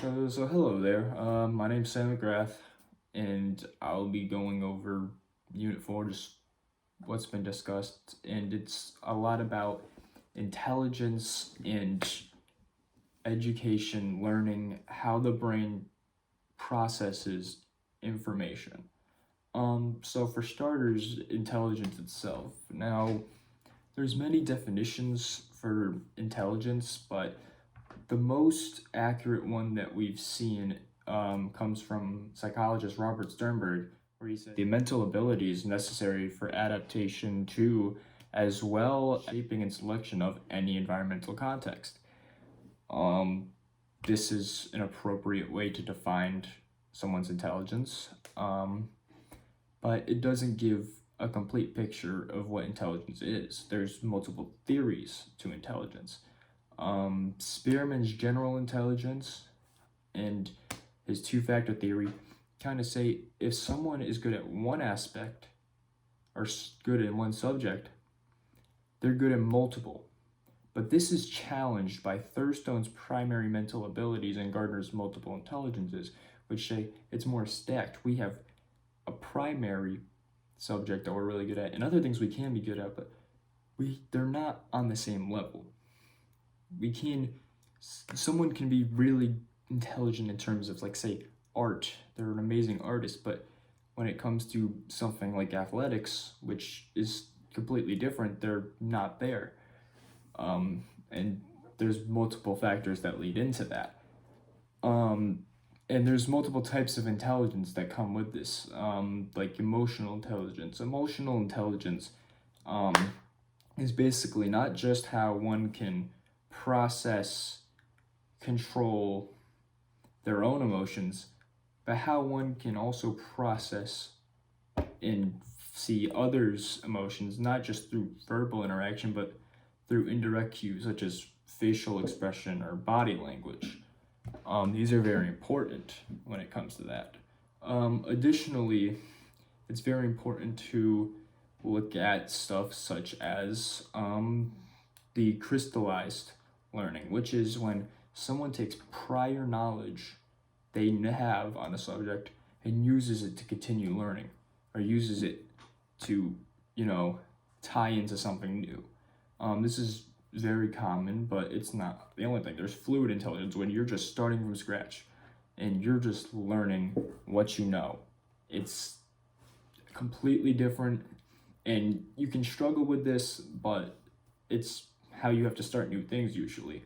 So hello there. My name's Sam McGrath, and I'll be going over Unit 4, just what's been discussed, and it's a lot about intelligence and education, learning how the brain processes information. So for starters, intelligence itself. Now, there's many definitions for intelligence, but the most accurate one that we've seen comes from psychologist Robert Sternberg, where he said the mental abilities necessary for adaptation to, as well as shaping and selection of any environmental context. Um, this is an appropriate way to define someone's intelligence, but it doesn't give a complete picture of what intelligence is. There's multiple theories to intelligence. Spearman's general intelligence and his two-factor theory kind of say if someone is good at one aspect or good in one subject, they're good at multiple. But this is challenged by Thurstone's primary mental abilities and Gardner's multiple intelligences, which say it's more stacked. We have a primary subject that we're really good at and other things we can be good at, but they're not on the same level. Someone can be really intelligent in terms of, like, say, art. They're an amazing artist, but when it comes to something like athletics, which is completely different, they're not there. And there's multiple factors that lead into that. And there's multiple types of intelligence that come with this, like emotional intelligence. Emotional intelligence is basically not just how one can process, control their own emotions, but how one can also process and see others' emotions, not just through verbal interaction, but through indirect cues such as facial expression or body language. These are very important when it comes to that. Additionally, it's very important to look at stuff such as the crystallized learning, which is when someone takes prior knowledge they have on a subject and uses it to continue learning, or uses it to, tie into something new. This is very common, but it's not the only thing. There's fluid intelligence when you're just starting from scratch and you're just learning what you know. It's completely different, and you can struggle with this, but it's how you have to start new things usually.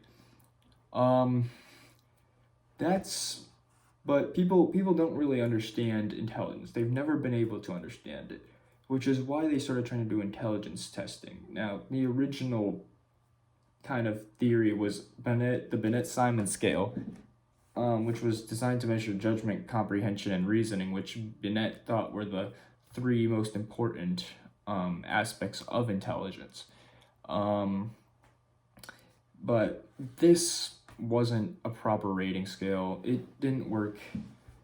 But people don't really understand intelligence. They've never been able to understand it, which is why they started trying to do intelligence testing. Now, the original kind of theory was the Binet-Simon scale, which was designed to measure judgment, comprehension, and reasoning, which Binet thought were the three most important aspects of intelligence. But this wasn't a proper rating scale. It didn't work.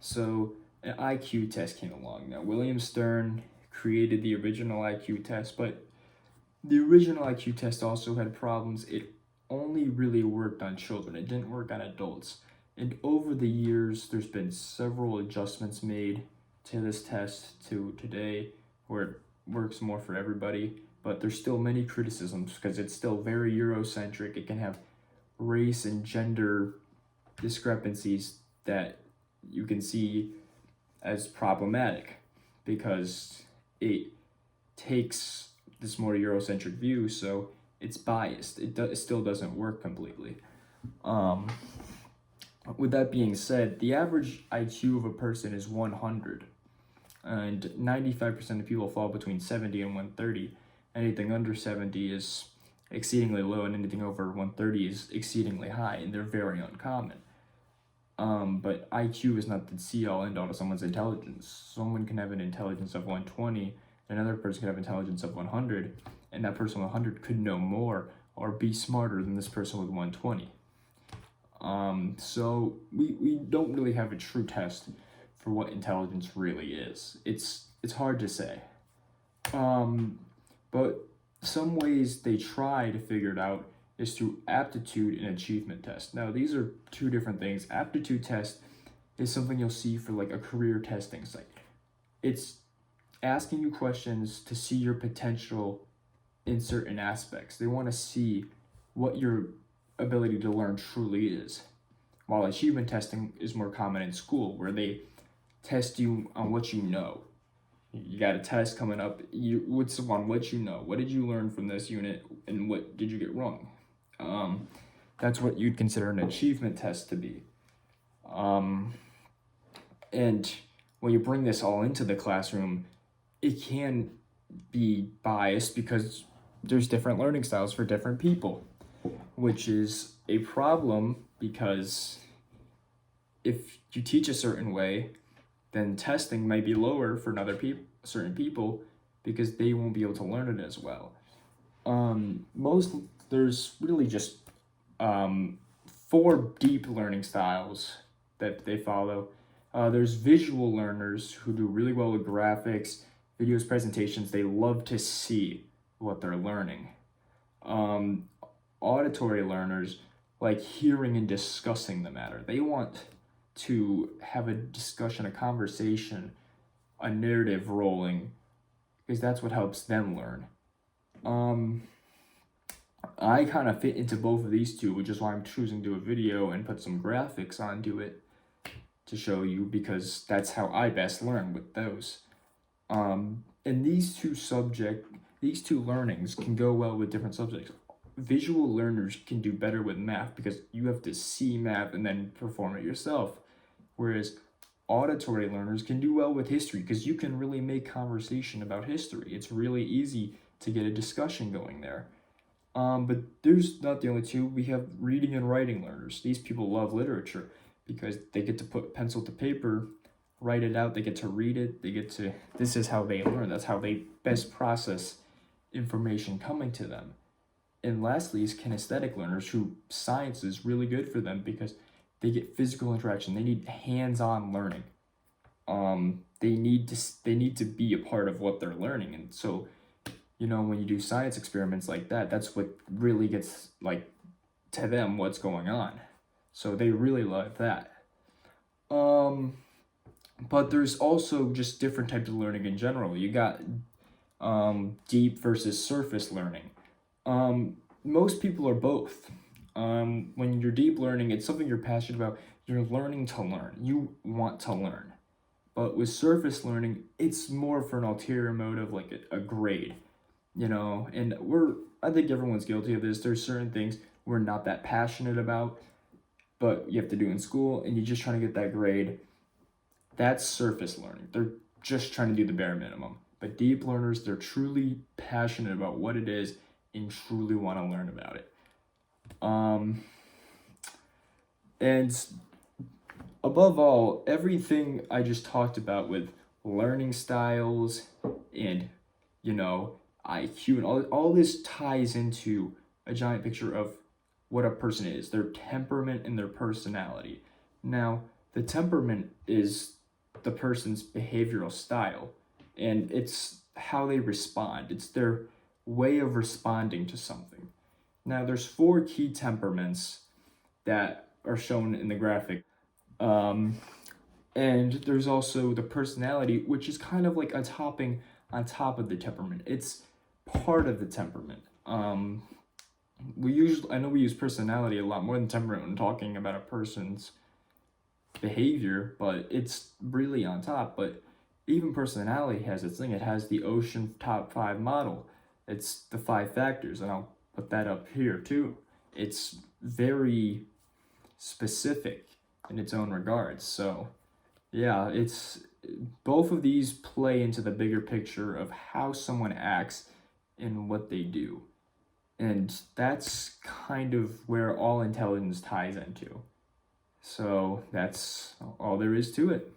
So an IQ test came along. Now, William Stern created the original IQ test, but the original IQ test also had problems. It only really worked on children. It didn't work on adults. And over the years, there's been several adjustments made to this test to today where it works more for everybody, but there's still many criticisms because it's still very Eurocentric. It can have race and gender discrepancies that you can see as problematic because it takes this more Eurocentric view, so it's biased. It still doesn't work completely. With that being said, the average IQ of a person is 100, and 95% of people fall between 70 and 130. Anything under 70 is exceedingly low, and anything over 130 is exceedingly high, and they're very uncommon. But IQ is not the see-all end-all to someone's intelligence. Someone can have an intelligence of 120, another person can have intelligence of 100, and that person with 100 could know more or be smarter than this person with 120. So we don't really have a true test for what intelligence really is. It's hard to say. But some ways they try to figure it out is through aptitude and achievement test. Now, these are two different things. Aptitude test is something you'll see for like a career testing site. It's asking you questions to see your potential in certain aspects. They want to see what your ability to learn truly is. While achievement testing is more common in school, where they test you on what you know. You got a test coming up. What's on what you know? What did you learn from this unit, and what did you get wrong? That's what you'd consider an achievement test to be. And when you bring this all into the classroom, it can be biased because there's different learning styles for different people, which is a problem because if you teach a certain way, then testing might be lower for certain people because they won't be able to learn it as well. There's really just 4 deep learning styles that they follow. There's visual learners who do really well with graphics, videos, presentations. They love to see what they're learning. Auditory learners like hearing and discussing the matter. They want to have a discussion, a conversation, a narrative rolling, because that's what helps them learn. I kind of fit into both of these two, which is why I'm choosing to do a video and put some graphics onto it to show you, because that's how I best learn with those. And these two learnings can go well with different subjects. Visual learners can do better with math because you have to see math and then perform it yourself. Whereas auditory learners can do well with history because you can really make conversation about history. It's really easy to get a discussion going there. But there's not the only two. We have reading and writing learners. These people love literature because they get to put pencil to paper, write it out, they get to read it, this is how they learn. That's how they best process information coming to them. And lastly is kinesthetic learners, who science is really good for them because they get physical interaction. They need hands-on learning. They need to be a part of what they're learning. And so, when you do science experiments like that, that's what really gets to them what's going on. So they really love that. But there's also just different types of learning in general. You got deep versus surface learning. Most people are both. When you're deep learning, it's something you're passionate about. You're learning to learn. You want to learn. But with surface learning, it's more for an ulterior motive, like a grade, and I think everyone's guilty of this. There's certain things we're not that passionate about, but you have to do in school, and you're just trying to get that grade. That's surface learning. They're just trying to do the bare minimum. But deep learners, they're truly passionate about what it is and truly want to learn about it. And above all, everything I just talked about with learning styles and, IQ and all this ties into a giant picture of what a person is, their temperament and their personality. Now, the temperament is the person's behavioral style, and it's how they respond. It's their way of responding to something. Now, there's 4 key temperaments that are shown in the graphic. And there's also the personality, which is kind of like a topping on top of the temperament. It's part of the temperament. I know we use personality a lot more than temperament when talking about a person's behavior, but it's really on top. But even personality has its thing. It has the Ocean Top 5 model. It's the 5 factors, and I'll put that up here too. It's very specific in its own regards. So yeah, both of these play into the bigger picture of how someone acts and what they do. And that's kind of where all intelligence ties into. So that's all there is to it.